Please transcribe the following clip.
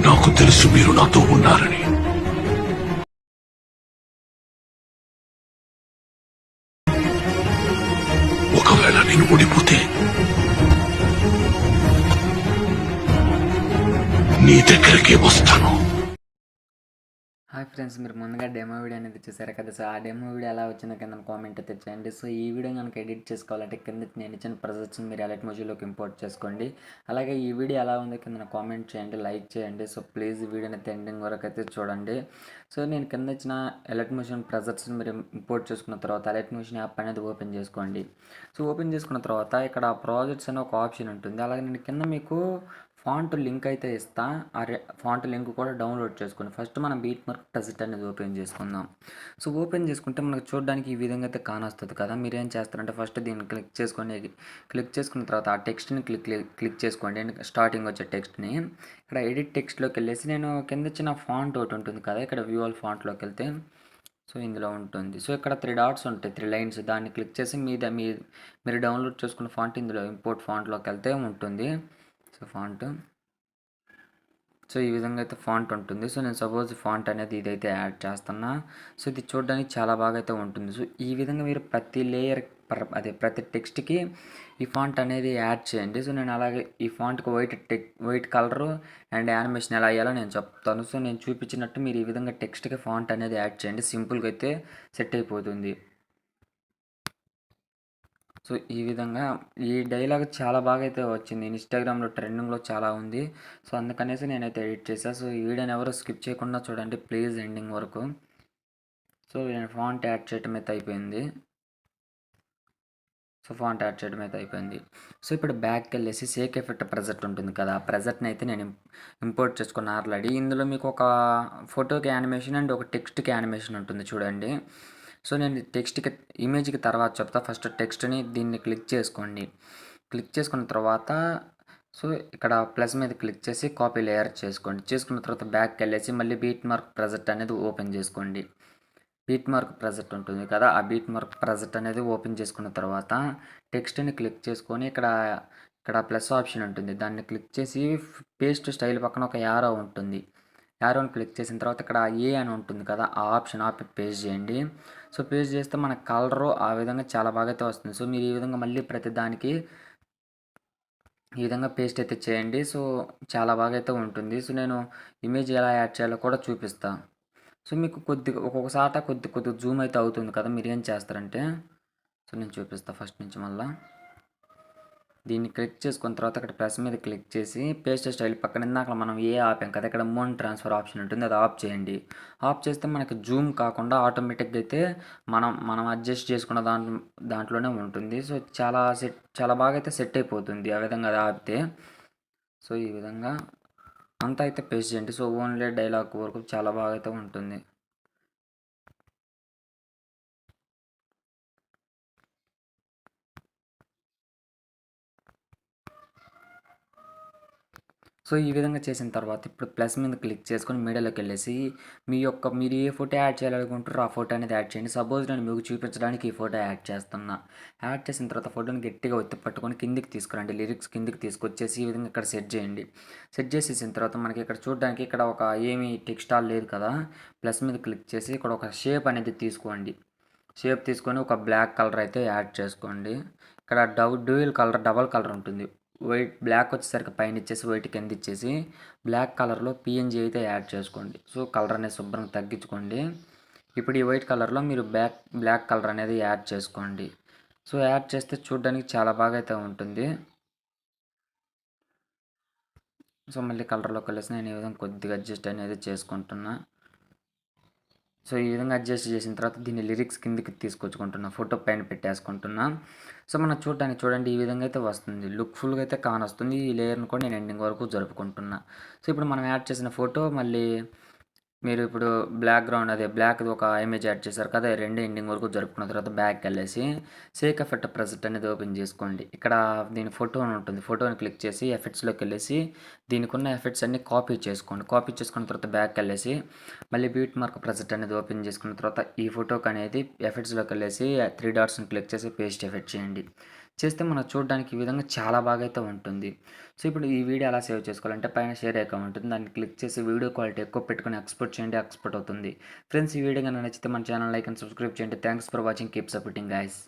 నాకు తెలుసు మీరు నాతో ఉన్నారని. ఒకవేళ నేను ఓడిపోతే నీ దగ్గరికి వస్తాను. హాయ్ ఫ్రెండ్స్, మీరు ముందుగా డెమో వీడియో అనేది చూసారు కదా. సో ఆ డెమో వీడియో ఎలా వచ్చిందో కింద కామెంట్ అయితే చేయండి. సో ఈ వీడియో కనుక ఎడిట్ చేసుకోవాలంటే కింద నేను ఇచ్చిన ప్రొజెక్ట్స్ని మీరు ఎలైట్ మోజీలోకి ఇంపోర్ట్ చేసుకోండి. అలాగే ఈ వీడియో ఎలా ఉందో కింద కామెంట్ చేయండి, లైక్ చేయండి. సో ప్లీజ్ ఈ వీడియోని ఎండింగ్ వరకు అయితే చూడండి. సో నేను కింద ఇచ్చిన ఎలైట్ మోషన్ ప్రొజెక్ట్స్ని మీరు ఇంపోర్ట్ చేసుకున్న తర్వాత ఎలైట్ మోషన్ యాప్ అనేది ఓపెన్ చేసుకోండి. సో ఓపెన్ చేసుకున్న తర్వాత ఇక్కడ ప్రాజెక్ట్స్ అనే ఒక ఆప్షన్ ఉంటుంది. అలాగే నేను కింద మీకు ఫాంట్ లింక్ అయితే ఇస్తా. ఆ ఫాంట్ లింక్ కూడా డౌన్లోడ్ చేసుకోండి. ఫస్ట్ మనం బీట్ మార్క్ ప్రెజెంట్ అనేది ఓపెన్ చేసుకుందాం. సో ఓపెన్ చేసుకుంటే మనకు చూడడానికి ఈ విధంగా అయితే కానొస్తుంది కదా. మీరు ఏం చేస్తారంటే ఫస్ట్ దీన్ని క్లిక్ చేసుకొని, క్లిక్ చేసుకున్న తర్వాత ఆ టెక్స్ట్ని క్లిక్ చేసుకోండి. స్టార్టింగ్ వచ్చే టెక్స్ట్ని ఇక్కడ ఎడిట్ టెక్స్ట్లోకి వెళ్ళేసి నేను కింద ఇచ్చిన ఫాంట్ ఒకటి ఉంటుంది కదా, ఇక్కడ వ్యూ ఆల్ ఫాంట్లోకి వెళ్తే సో ఇందులో ఉంటుంది. సో ఇక్కడ 3 డాట్స్ ఉంటాయి, 3 లైన్స్. దాన్ని క్లిక్ చేసి మీరు డౌన్లోడ్ చేసుకున్న ఫాంట్ ఇందులో ఇంపోర్ట్ ఫాంట్లోకి వెళ్తే ఉంటుంది. సో ఫాంట్, సో ఈ విధంగా అయితే ఫాంట్ ఉంటుంది. సో నేను సపోజ్ ఫాంట్ అనేది ఇదైతే యాడ్ చేస్తున్నా. సో ఇది చూడడానికి చాలా బాగా అయితే ఉంటుంది. సో ఈ విధంగా మీరు ప్రతి లేయర్ ప్రతి టెక్స్ట్కి ఈ ఫాంట్ అనేది యాడ్ చేయండి. సో నేను అలాగే ఈ ఫాంట్కి వైట్ కలరు అండ్ యానిమేషన్ ఎలా అయ్యాలో నేను చెప్తాను. సో నేను చూపించినట్టు మీరు ఈ విధంగా టెక్స్ట్కి ఫాంట్ అనేది యాడ్ చేయండి. సింపుల్గా అయితే సెట్ అయిపోతుంది. సో ఈ విధంగా ఈ డైలాగ్ చాలా బాగా అయితే వచ్చింది. ఇన్స్టాగ్రామ్లో ట్రెండింగ్లో చాలా ఉంది. సో అందుకనేసి నేనైతే ఎడిట్ చేశాను. సో ఈ వీడియోని ఎవరు స్కిప్ చేయకుండా చూడండి ప్లీజ్ ఎండింగ్ వరకు. సో నేను ఫాంట్ యాడ్ చేయడం అయితే అయిపోయింది. సో ఇప్పుడు బ్యాక్కి వెళ్ళేసి సేక్ ఎఫెక్ట్ ప్రెజెంట్ ఉంటుంది కదా, ఆ ప్రెజెంట్ని అయితే నేను ఇంపోర్ట్ చేసుకున్న ఆల్రెడీ. ఇందులో మీకు ఒక ఫోటోకి యానిమేషన్ అండ్ ఒక టెక్స్ట్కి యానిమేషన్ ఉంటుంది చూడండి. సో నేను ఇమేజ్కి తర్వాత చెప్తా. ఫస్ట్ టెక్స్ట్ని దీన్ని క్లిక్ చేసుకోండి. క్లిక్ చేసుకున్న తర్వాత సో ఇక్కడ ప్లస్ మీద క్లిక్ చేసి కాపీ లేయర్ చేసుకోండి. చేసుకున్న తర్వాత బ్యాక్కి వెళ్ళేసి మళ్ళీ బీట్ మార్క్ ప్రెజెంట్ అనేది ఓపెన్ చేసుకోండి. బీట్ మార్క్ ప్రెజెంట్ ఉంటుంది కదా, ఆ బీట్ మార్క్ ప్రెజెంట్ అనేది ఓపెన్ చేసుకున్న తర్వాత టెక్స్ట్ని క్లిక్ చేసుకొని ఇక్కడ ప్లస్ ఆప్షన్ ఉంటుంది. దాన్ని క్లిక్ చేసి పేస్ట్ స్టైల్ పక్కన ఒక యారో ఉంటుంది. యారోని క్లిక్ చేసిన తర్వాత ఇక్కడ ఏ అని ఉంటుంది కదా, ఆ ఆప్షన్ పేస్ట్ చేయండి. సో పేస్ట్ చేస్తే మన కలరు ఆ విధంగా చాలా బాగా అయితే వస్తుంది. సో మీరు ఈ విధంగా మళ్ళీ ప్రతి దానికి ఈ విధంగా పేస్ట్ అయితే చేయండి. సో చాలా బాగా అయితే ఉంటుంది. సో నేను ఇమేజ్ ఎలా యాడ్ చేయాలో కూడా చూపిస్తాను. సో మీకు ఒక్కొక్కసాట కొద్ది జూమ్ అయితే అవుతుంది కదా, మీరు ఏం చేస్తారంటే సో నేను చూపిస్తాను ఫస్ట్ నుంచి మళ్ళీ. దీన్ని క్లిక్ చేసుకున్న తర్వాత ఇక్కడ ప్లస్ మీద క్లిక్ చేసి పేస్ట్ స్టైల్ పక్కన ఇందాక మనం ఏ ఆపాం కదా, ఇక్కడ మోన్ ట్రాన్స్ఫర్ ఆప్షన్ ఉంటుంది, అది ఆఫ్ చేయండి. ఆఫ్ చేస్తే మనకి జూమ్ కాకుండా ఆటోమేటిక్గా అయితే మనం అడ్జస్ట్ చేసుకున్న దాంట్లోనే ఉంటుంది. సో చాలా బాగా అయితే సెట్ అయిపోతుంది ఆ విధంగా అది ఆపితే. సో ఈ విధంగా అంతా అయితే పేస్ట్ చేయండి. సో ఓన్లీ డైలాగ్ వరకు చాలా బాగా అయితే ఉంటుంది. సో ఈ విధంగా చేసిన తర్వాత ఇప్పుడు ప్లస్ మీద క్లిక్ చేసుకొని మీడియాలోకి వెళ్ళేసి మీరు ఏ ఫోటో యాడ్ చేయాలనుకుంటారో ఆ ఫోటో అనేది యాడ్ చేయండి. సపోజ్ నేను మీకు చూపించడానికి ఈ ఫోటో యాడ్ చేస్తున్నా. యాడ్ చేసిన తర్వాత ఫోటోని గట్టిగా ఒత్తి పట్టుకొని కిందికి తీసుకురండి. లిరిక్స్ కిందికి తీసుకొచ్చేసి ఈ విధంగా ఇక్కడ సెట్ చేయండి. సెట్ చేసేసిన తర్వాత మనకి ఇక్కడ చూడడానికి ఇక్కడ ఒక ఏమీ టెక్స్టాల్ లేదు కదా, ప్లస్ మీద క్లిక్ చేసి ఇక్కడ ఒక షేప్ అనేది తీసుకోండి. షేప్ తీసుకొని ఒక బ్లాక్ కలర్ అయితే యాడ్ చేసుకోండి. ఇక్కడ డబల్ కలర్ ఉంటుంది. బ్లాక్ వచ్చేసరికి పైన ఇచ్చేసి వైట్ కింద ఇచ్చేసి బ్లాక్ కలర్లో పిఎన్జీ అయితే యాడ్ చేసుకోండి. సో కలర్ అనేది శుభ్రంగా తగ్గించుకోండి. ఇప్పుడు ఈ వైట్ కలర్లో మీరు బ్లాక్ కలర్ అనేది యాడ్ చేసుకోండి. సో యాడ్ చేస్తే చూడడానికి చాలా బాగా అయితే ఉంటుంది. సో మళ్ళీ కలర్లోకి వెళ్ళేసి నేను ఈ విధంగా కొద్దిగా అడ్జస్ట్ అనేది చేసుకుంటున్నా. సో ఈ విధంగా అడ్జస్ట్ చేసిన తర్వాత దీన్ని లిరిక్స్ కిందికి తీసుకొచ్చుకుంటున్నా, ఫోటో పైన పెట్టేసుకుంటున్నా. సో మనం చూడండి ఈ విధంగా అయితే వస్తుంది. లుక్ఫుల్గా అయితే కానొస్తుంది. ఈ లేయర్ని కూడా నేను ఎండింగ్ వరకు జరుపుకుంటున్నా. సో ఇప్పుడు మనం యాడ్ చేసిన ఫోటో మళ్ళీ మీరు ఇప్పుడు బ్లాక్ది ఒక ఇమేజ్ యాడ్ చేశారు కదా, రెండు ఎండింగ్ వరకు జరుపుకున్న తర్వాత బ్యాక్కి వెళ్ళేసి సేక్ ఎఫెక్ట్ ప్రెజెంట్ అనేది ఓపెన్ చేసుకోండి. ఇక్కడ దీని ఫోటో ఉంటుంది, ఫోటోని క్లిక్ చేసి ఎఫెక్ట్స్లోకి వెళ్ళేసి దీనికి ఉన్న ఎఫెక్ట్స్ అన్ని కాపీ చేసుకోండి. కాపీ చేసుకున్న తర్వాత బ్యాక్కి వెళ్ళేసి మళ్ళీ బీట్ మార్క్ ప్రెజెంట్ అనేది ఓపెన్ చేసుకున్న తర్వాత ఈ ఫోటోకి అనేది ఎఫెక్ట్స్లోకి వెళ్ళేసి 3 డాట్స్ని క్లిక్ చేసి పేస్ట్ ఎఫెక్ట్ చేయండి. చేస్తే మనకు చూడడానికి ఈ విధంగా చాలా బాగా అయితే ఉంటుంది. సో, ఇప్పుడు ఈ వీడియో ఎలా సేవ్ చేసుకోవాలంటే పైన షేర్ ఐకాన్ ఉంటుంది. దాన్ని క్లిక్ చేసి వీడియో క్వాలిటీ ఎక్కువ పెట్టుకొని ఎక్స్‌పోర్ట్ చేయండి. ఎక్స్‌పోర్ట్ అవుతుంది. ఫ్రెండ్స్, ఈ వీడియో గనుక నచ్చితే మన ఛానల్ లైక్ అండ్ సబ్స్క్రైబ్ చేయండి. Thanks for watching. Keep supporting guys.